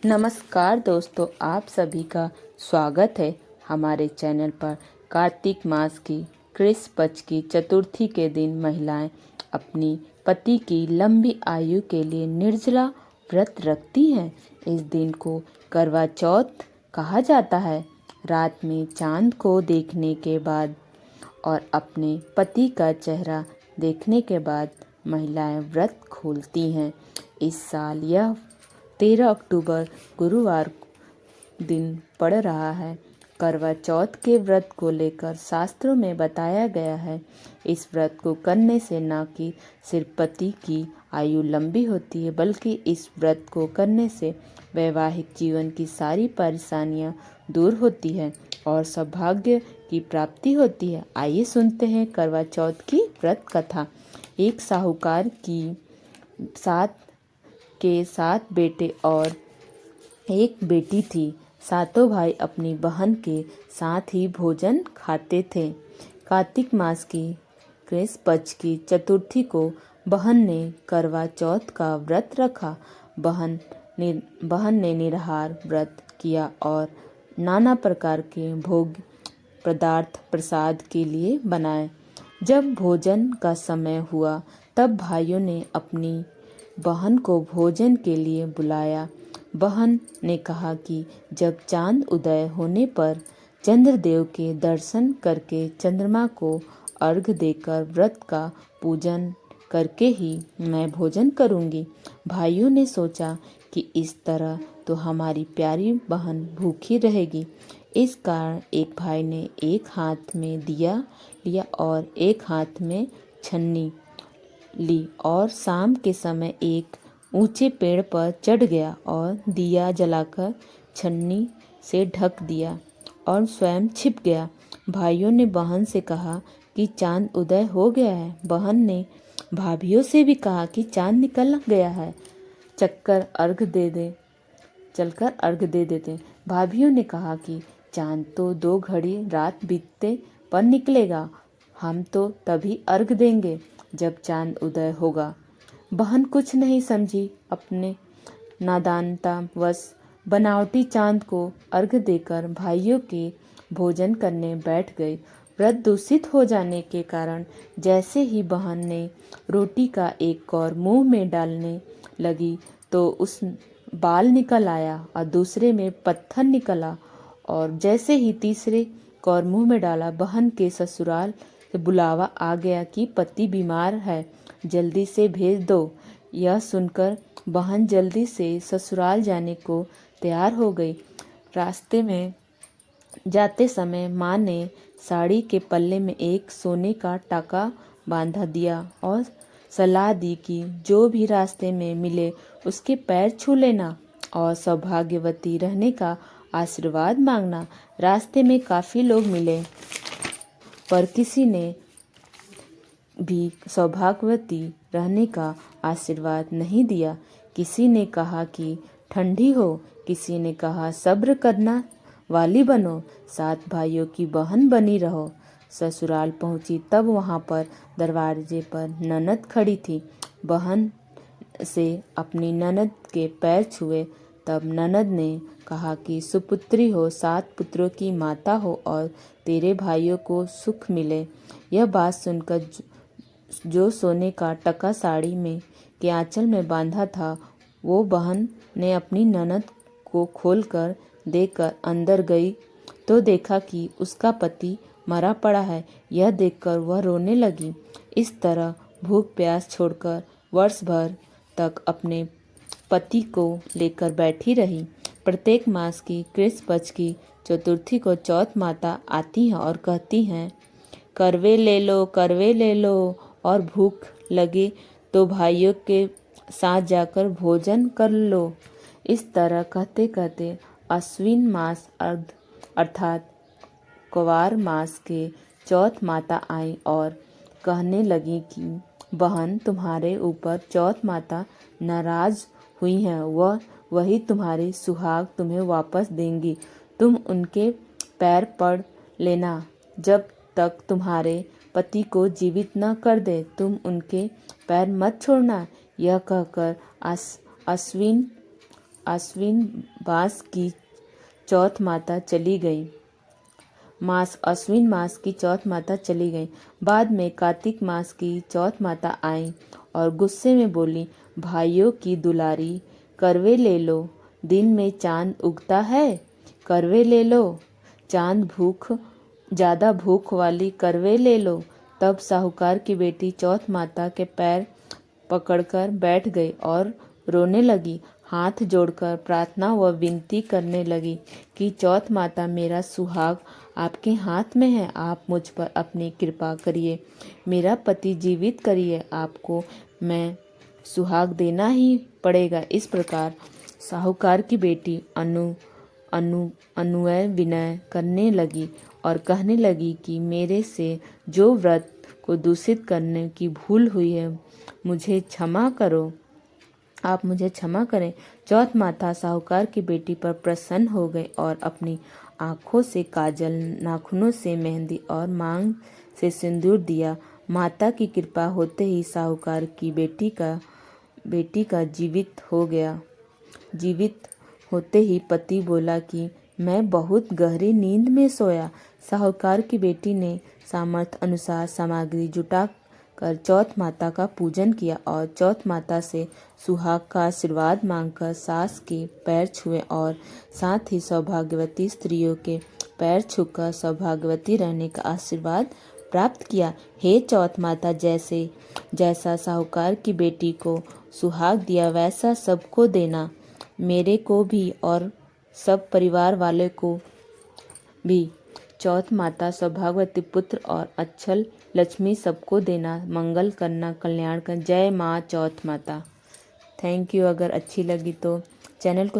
नमस्कार दोस्तों, आप सभी का स्वागत है हमारे चैनल पर। कार्तिक मास की कृष्ण पक्ष की चतुर्थी के दिन महिलाएं अपनी पति की लंबी आयु के लिए निर्जला व्रत रखती हैं। इस दिन को करवा चौथ कहा जाता है। रात में चांद को देखने के बाद और अपने पति का चेहरा देखने के बाद महिलाएं व्रत खोलती हैं। इस साल यह 13 अक्टूबर गुरुवार दिन पड़ रहा है। करवा चौथ के व्रत को लेकर शास्त्रों में बताया गया है। इस व्रत को करने से न कि सिर्फ पति की आयु लंबी होती है, बल्कि इस व्रत को करने से वैवाहिक जीवन की सारी परेशानियां दूर होती है और सौभाग्य की प्राप्ति होती है। आइए सुनते हैं करवा चौथ की व्रत कथा। एक साहूकार की सात बेटे और एक बेटी थी। सातों भाई अपनी बहन के साथ ही भोजन खाते थे। कार्तिक मास की कृष्ण पक्ष की चतुर्थी को बहन ने करवा चौथ का व्रत रखा। बहन ने निराहार व्रत किया और नाना प्रकार के भोग पदार्थ प्रसाद के लिए बनाए। जब भोजन का समय हुआ तब भाइयों ने अपनी बहन को भोजन के लिए बुलाया। बहन ने कहा कि जब चांद उदय होने पर चंद्रदेव के दर्शन करके चंद्रमा को अर्घ देकर व्रत का पूजन करके ही मैं भोजन करूंगी। भाइयों ने सोचा कि इस तरह तो हमारी प्यारी बहन भूखी रहेगी। इस कारण एक भाई ने एक हाथ में दिया लिया और एक हाथ में छन्नी ली और शाम के समय एक ऊंचे पेड़ पर चढ़ गया और दिया जलाकर छन्नी से ढक दिया और स्वयं छिप गया। भाइयों ने बहन से कहा कि चांद उदय हो गया है। बहन ने भाभियों से भी कहा कि चांद निकल गया है, चलकर अर्घ दे देते। भाभियों ने कहा कि चांद तो 2 घड़ी रात बीतते पर निकलेगा, हम तो तभी अर्घ देंगे जब चांद उदय होगा। बहन कुछ नहीं समझी, अपने नादानतावश बनावटी चांद को अर्घ देकर भाइयों के भोजन करने बैठ गई। व्रत दूषित हो जाने के कारण जैसे ही बहन ने रोटी का एक कौर मुंह में डालने लगी तो उस बाल निकल आया और दूसरे में पत्थर निकला और जैसे ही तीसरे कौर मुंह में डाला, बहन के ससुराल से बुलावा आ गया कि पति बीमार है, जल्दी से भेज दो। यह सुनकर बहन जल्दी से ससुराल जाने को तैयार हो गई। रास्ते में जाते समय माँ ने साड़ी के पल्ले में एक सोने का टाका बांधा दिया और सलाह दी कि जो भी रास्ते में मिले उसके पैर छू लेना और सौभाग्यवती रहने का आशीर्वाद मांगना। रास्ते में काफ़ी लोग मिले पर किसी ने भी सौभाग्यवती रहने का आशीर्वाद नहीं दिया। किसी ने कहा कि ठंडी हो, किसी ने कहा सब्र करना वाली बनो, 7 भाइयों की बहन बनी रहो। ससुराल पहुंची तब वहां पर दरवाजे पर ननद खड़ी थी। बहन से अपनी ननद के पैर छुए तब ननद ने कहा कि सुपुत्री हो, 7 पुत्रों की माता हो और तेरे भाइयों को सुख मिले। यह बात सुनकर जो सोने का टका साड़ी में के आंचल में बांधा था, वो बहन ने अपनी ननद को खोलकर देकर अंदर गई तो देखा कि उसका पति मरा पड़ा है। यह देखकर वह रोने लगी। इस तरह भूख प्यास छोड़कर वर्ष भर तक अपने पति को लेकर बैठी रही। प्रत्येक मास की कृष्ण पक्ष की चतुर्थी को चौथ माता आती हैं और कहती हैं, करवे ले लो और भूख लगे तो भाइयों के साथ जाकर भोजन कर लो। इस तरह कहते कहते अश्विन मास अर्थात कुवार मास के चौथ माता आई और कहने लगी कि बहन, तुम्हारे ऊपर चौथ माता नाराज हुई हैं, वही तुम्हारी सुहाग तुम्हें वापस देंगी। तुम उनके पैर पड़ लेना, जब तक तुम्हारे पति को जीवित न कर दे तुम उनके पैर मत छोड़ना। यह कहकर अश्विन अश्विन मास की चौथ माता चली गई। अश्विन मास की चौथ माता चली गई। बाद में कार्तिक मास की चौथ माता आई और गुस्से में बोली, भाइयों की दुलारी, करवे ले लो, दिन में चांद उगता है, करवे ले लो। चांद ज़्यादा भूख वाली, करवे ले लो। तब साहूकार की बेटी चौथ माता के पैर पकड़कर बैठ गई और रोने लगी। हाथ जोड़कर प्रार्थना व विनती करने लगी कि चौथ माता, मेरा सुहाग आपके हाथ में है, आप मुझ पर अपनी कृपा करिए, मेरा पति जीवित करिए, आपको मैं सुहाग देना ही पड़ेगा। इस प्रकार साहूकार की बेटी अनुनय विनय करने लगी और कहने लगी कि मेरे से जो व्रत को दूषित करने की भूल हुई है, मुझे क्षमा करो, आप मुझे क्षमा करें। चौथ माता साहूकार की बेटी पर प्रसन्न हो गई और अपनी आँखों से काजल, नाखूनों से मेहंदी और मांग से सिंदूर दिया। माता की कृपा होते ही साहूकार की बेटी का जीवित होते ही पति बोला कि मैं बहुत गहरी नींद में सोया। साहूकार की बेटी ने सामर्थ्य अनुसार सामग्री जुटा कर चौथ माता का पूजन किया और चौथ माता से सुहाग का आशीर्वाद मांगकर सास के पैर छुए और साथ ही सौभाग्यवती स्त्रियों के पैर छूकर सौभाग्यवती रहने का आशीर्वाद प्राप्त किया। हे चौथ माता, जैसा साहूकार की बेटी को सुहाग दिया वैसा सबको देना, मेरे को भी और सब परिवार वाले को भी। चौथ माता सौभाग्यवती पुत्र और अच्छल लक्ष्मी सबको देना, मंगल करना, कल्याण करना। जय माँ चौथ माता। Thank you. अगर अच्छी लगी तो चैनल को